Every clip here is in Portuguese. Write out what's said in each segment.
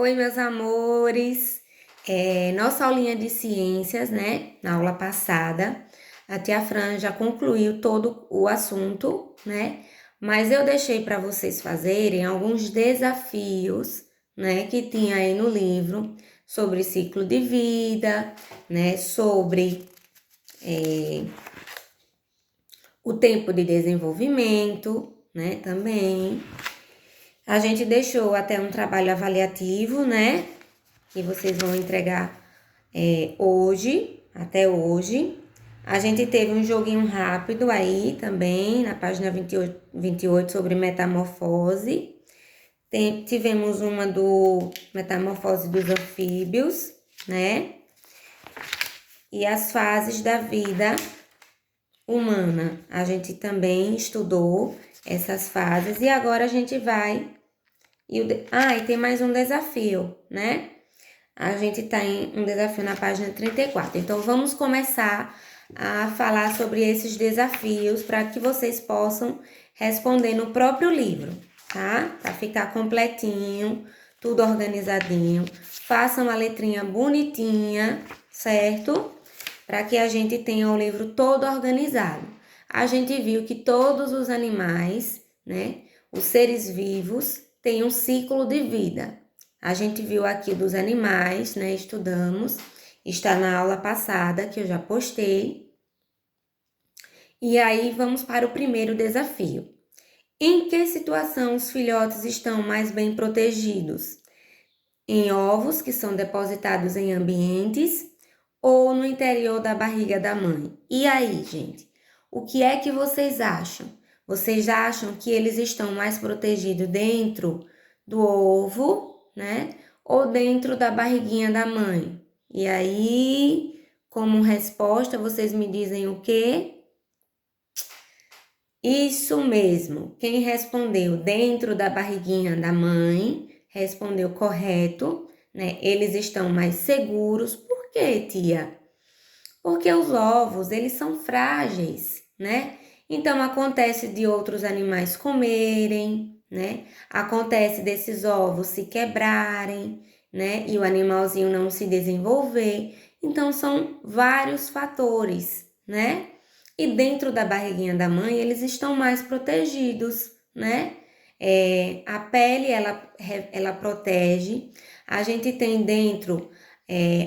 Oi, meus amores. Nossa aulinha de ciências, né? Na aula passada, a tia Fran já concluiu todo o assunto, né? Mas eu deixei para vocês fazerem alguns desafios, né? Que tinha aí no livro sobre ciclo de vida, né? Sobre o tempo de desenvolvimento, né? Também. A gente deixou até um trabalho avaliativo, né? Que vocês vão entregar hoje, até hoje. A gente teve um joguinho rápido aí também, na página 28 sobre metamorfose. Tivemos uma do metamorfose dos anfíbios, né? E as fases da vida humana. A gente também estudou essas fases e agora a gente vai... e tem mais um desafio, né? A gente tá em um desafio na página 34. Então, vamos começar a falar sobre esses desafios para que vocês possam responder no próprio livro, tá? Para ficar completinho, tudo organizadinho. Façam a letrinha bonitinha, certo? Para que a gente tenha o livro todo organizado. A gente viu que todos os animais, né? Os seres vivos têm um ciclo de vida. A gente viu aqui dos animais, né? Estudamos. Está na aula passada, que eu já postei. E aí, vamos para o primeiro desafio. Em que situação os filhotes estão mais bem protegidos? Em ovos que são depositados em ambientes ou no interior da barriga da mãe? E aí, gente? O que é que vocês acham? Vocês acham que eles estão mais protegidos dentro do ovo, né? Ou dentro da barriguinha da mãe? E aí, como resposta, vocês me dizem o quê? Isso mesmo. Quem respondeu dentro da barriguinha da mãe, respondeu correto, né? Eles estão mais seguros. Por quê, tia? Porque os ovos, eles são frágeis, né? Então, acontece de outros animais comerem, né? Acontece desses ovos se quebrarem, né? E o animalzinho não se desenvolver. Então, são vários fatores, né? E dentro da barriguinha da mãe, eles estão mais protegidos, né? A pele, ela protege. A gente tem dentro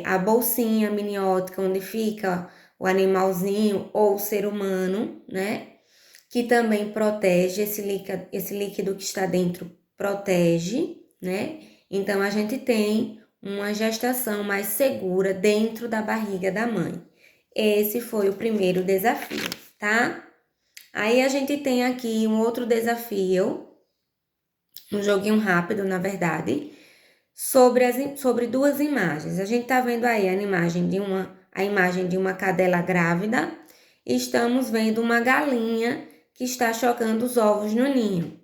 a bolsinha amniótica, onde fica o animalzinho ou o ser humano, né? Que também protege, esse líquido que está dentro protege, né? Então, a gente tem uma gestação mais segura dentro da barriga da mãe. Esse foi o primeiro desafio, tá? Aí, a gente tem aqui um outro desafio, um joguinho rápido, na verdade, sobre duas imagens. A gente tá vendo aí a imagem de uma cadela grávida. Estamos vendo uma galinha que está chocando os ovos no ninho.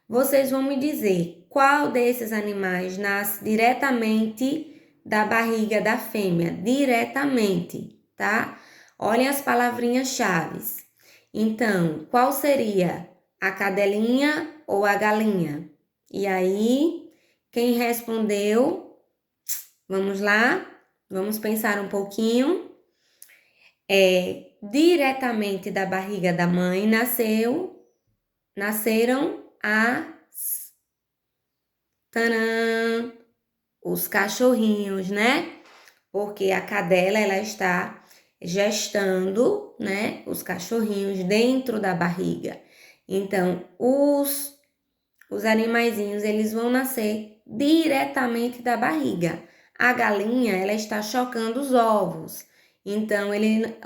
Vocês vão me dizer qual desses animais nasce diretamente da barriga da fêmea, diretamente, tá? Olhem as palavrinhas-chave. Então, qual seria a cadelinha ou a galinha? E aí, quem respondeu? Vamos lá? Vamos pensar um pouquinho. Diretamente da barriga da mãe nasceram os cachorrinhos, né? Porque a cadela, ela está gestando, né? Os cachorrinhos dentro da barriga. Então, os animaizinhos, eles vão nascer diretamente da barriga. A galinha, ela está chocando os ovos. Então,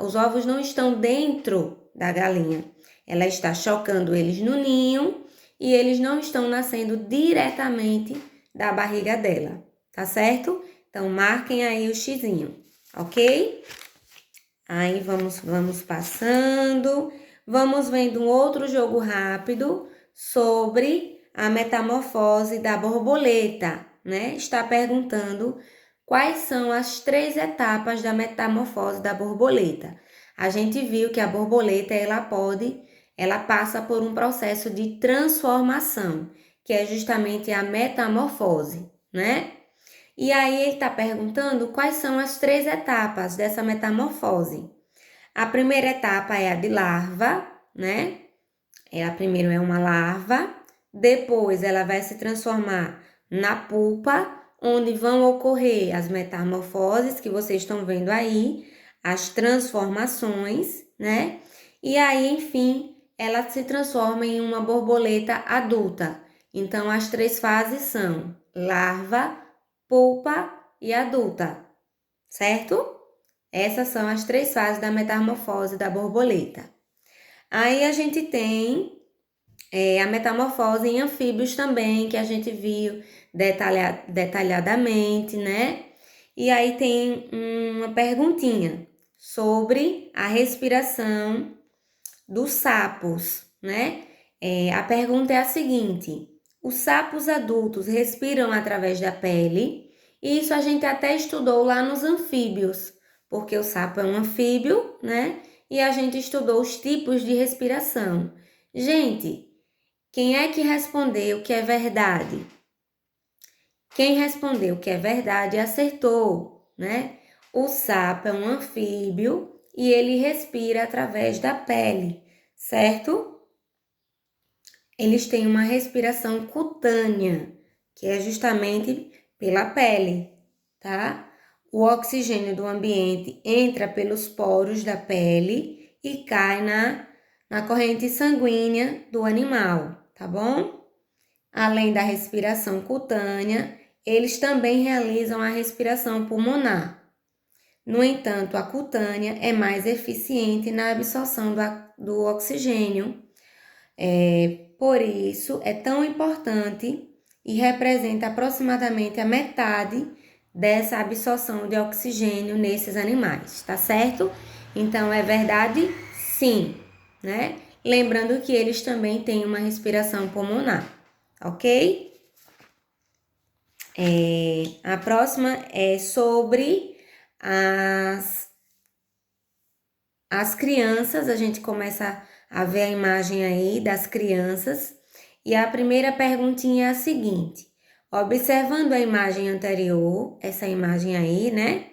os ovos não estão dentro da galinha. Ela está chocando eles no ninho e eles não estão nascendo diretamente da barriga dela, tá certo? Então, marquem aí o xizinho, ok? Aí, vamos passando. Vamos vendo um outro jogo rápido sobre a metamorfose da borboleta, né? Está perguntando quais são as 3 etapas da metamorfose da borboleta. A gente viu que a borboleta, ela passa por um processo de transformação, que é justamente a metamorfose, né? E aí ele está perguntando quais são as 3 etapas dessa metamorfose. A primeira etapa é a de larva, né? Primeiro é uma larva, depois ela vai se transformar na pupa, onde vão ocorrer as metamorfoses que vocês estão vendo aí, as transformações, né? E aí, enfim, ela se transforma em uma borboleta adulta. Então, as 3 fases são larva, pupa e adulta, certo? Essas são as 3 fases da metamorfose da borboleta. Aí a gente tem a metamorfose em anfíbios também, que a gente viu detalhadamente, né? E aí tem uma perguntinha sobre a respiração dos sapos, né? A pergunta é a seguinte: os sapos adultos respiram através da pele? Isso a gente até estudou lá nos anfíbios, porque o sapo é um anfíbio, né? E a gente estudou os tipos de respiração. Gente, quem é que respondeu que é verdade? Quem respondeu que é verdade acertou, né? O sapo é um anfíbio e ele respira através da pele, certo? Eles têm uma respiração cutânea, que é justamente pela pele, tá? O oxigênio do ambiente entra pelos poros da pele e cai na corrente sanguínea do animal, tá bom? Além da respiração cutânea, eles também realizam a respiração pulmonar. No entanto, a cutânea é mais eficiente na absorção do oxigênio. Por isso, é tão importante e representa aproximadamente a metade dessa absorção de oxigênio nesses animais, tá certo? Então, é verdade? Sim, né? Lembrando que eles também têm uma respiração pulmonar, ok? A próxima é sobre as crianças. A gente começa a ver a imagem aí das crianças. E a primeira perguntinha é a seguinte: observando a imagem anterior, essa imagem aí, né?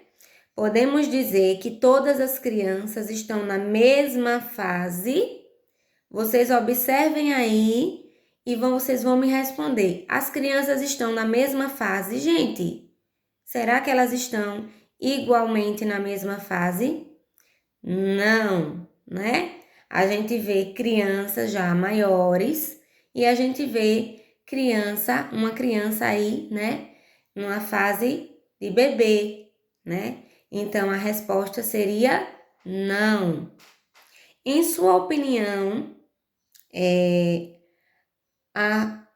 Podemos dizer que todas as crianças estão na mesma fase. Vocês observem aí e vocês vão me responder. As crianças estão na mesma fase, gente? Será que elas estão igualmente na mesma fase? Não, né? A gente vê crianças já maiores e a gente vê uma criança aí, né? Numa fase de bebê, né? Então a resposta seria não. Em sua opinião,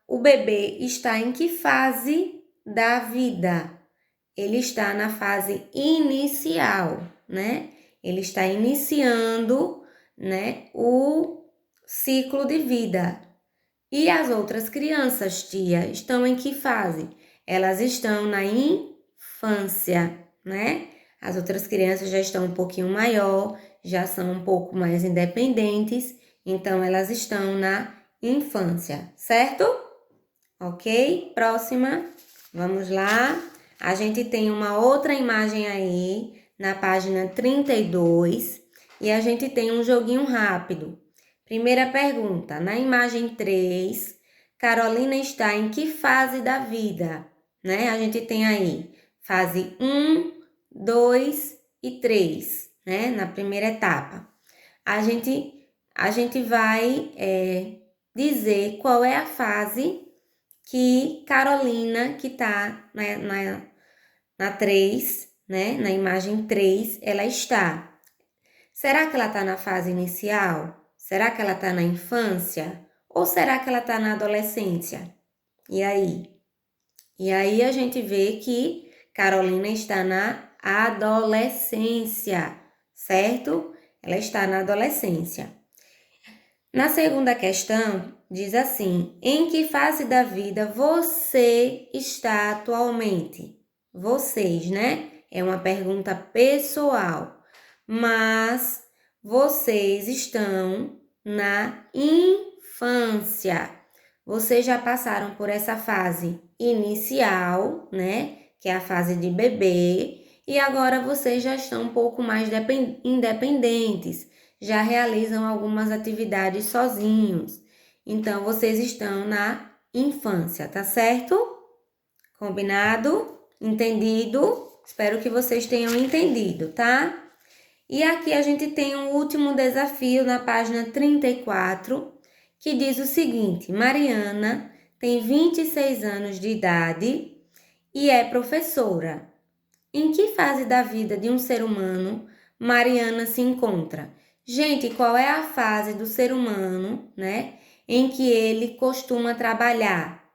o bebê está em que fase da vida? Ele está na fase inicial, né? Ele está iniciando, né, o ciclo de vida. E as outras crianças, tia, estão em que fase? Elas estão na infância, né? As outras crianças já estão um pouquinho maior, já são um pouco mais independentes, então elas estão na infância, certo? Ok? Próxima. Vamos lá. A gente tem uma outra imagem aí na página 32 e a gente tem um joguinho rápido. Primeira pergunta: na imagem 3, Carolina está em que fase da vida? Né? A gente tem aí fase 1, 2 e 3, né? Na primeira etapa. A gente vai dizer qual é a fase que Carolina, que está na 3, né? Na imagem 3, ela está. Será que ela está na fase inicial? Será que ela está na infância? Ou será que ela está na adolescência? E aí? E aí a gente vê que Carolina está na adolescência, certo? Ela está na adolescência. Na segunda questão, diz assim: em que fase da vida você está atualmente? Vocês, né? É uma pergunta pessoal, mas vocês estão na infância. Vocês já passaram por essa fase inicial, né? que é a fase de bebê, e agora vocês já estão um pouco mais independentes, já realizam algumas atividades sozinhos. Então, vocês estão na infância, tá certo? Combinado? Entendido? Espero que vocês tenham entendido, tá? E aqui a gente tem um último desafio na página 34, que diz o seguinte: Mariana tem 26 anos de idade e é professora. Em que fase da vida de um ser humano Mariana se encontra? Gente, qual é a fase do ser humano, né, em que ele costuma trabalhar?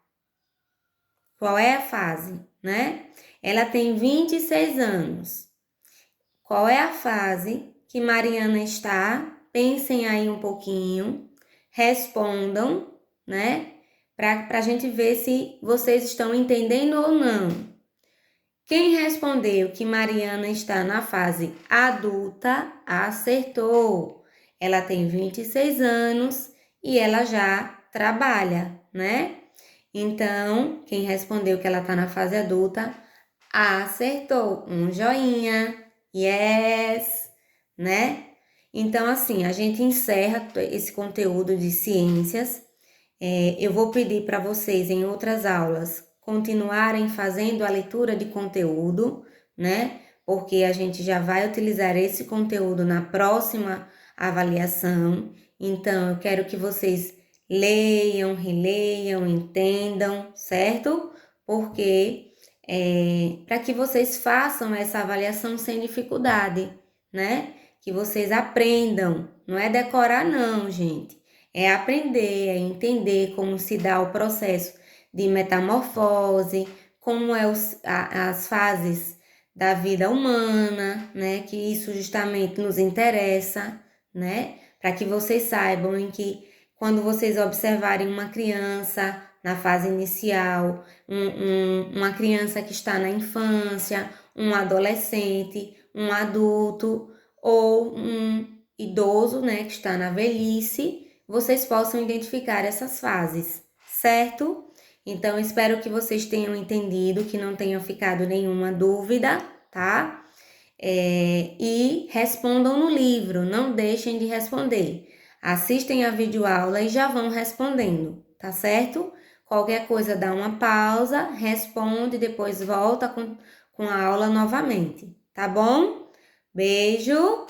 Qual é a fase, né? Ela tem 26 anos. Qual é a fase que Mariana está? Pensem aí um pouquinho, respondam, né? Para a gente ver se vocês estão entendendo ou não. Quem respondeu que Mariana está na fase adulta, acertou. Ela tem 26 anos e ela já trabalha, né? Então, quem respondeu que ela está na fase adulta, acertou. Um joinha. Yes, né? Então, assim, a gente encerra esse conteúdo de ciências. Eu vou pedir para vocês, em outras aulas, continuarem fazendo a leitura de conteúdo, né? Porque a gente já vai utilizar esse conteúdo na próxima avaliação. Então, eu quero que vocês leiam, releiam, entendam, certo? Porque para que vocês façam essa avaliação sem dificuldade, né? Que vocês aprendam, não é decorar não, gente. É aprender, é entender como se dá o processo de metamorfose, como as fases da vida humana, né? Que isso justamente nos interessa, né? Para que vocês saibam em que quando vocês observarem uma criança na fase inicial, uma criança que está na infância, um adolescente, um adulto ou um idoso, né, que está na velhice, vocês possam identificar essas fases, certo? Então, espero que vocês tenham entendido, que não tenha ficado nenhuma dúvida, tá? E respondam no livro, não deixem de responder. Assistem a videoaula e já vão respondendo, tá certo? Qualquer coisa, dá uma pausa, responde, depois volta com a aula novamente, tá bom? Beijo!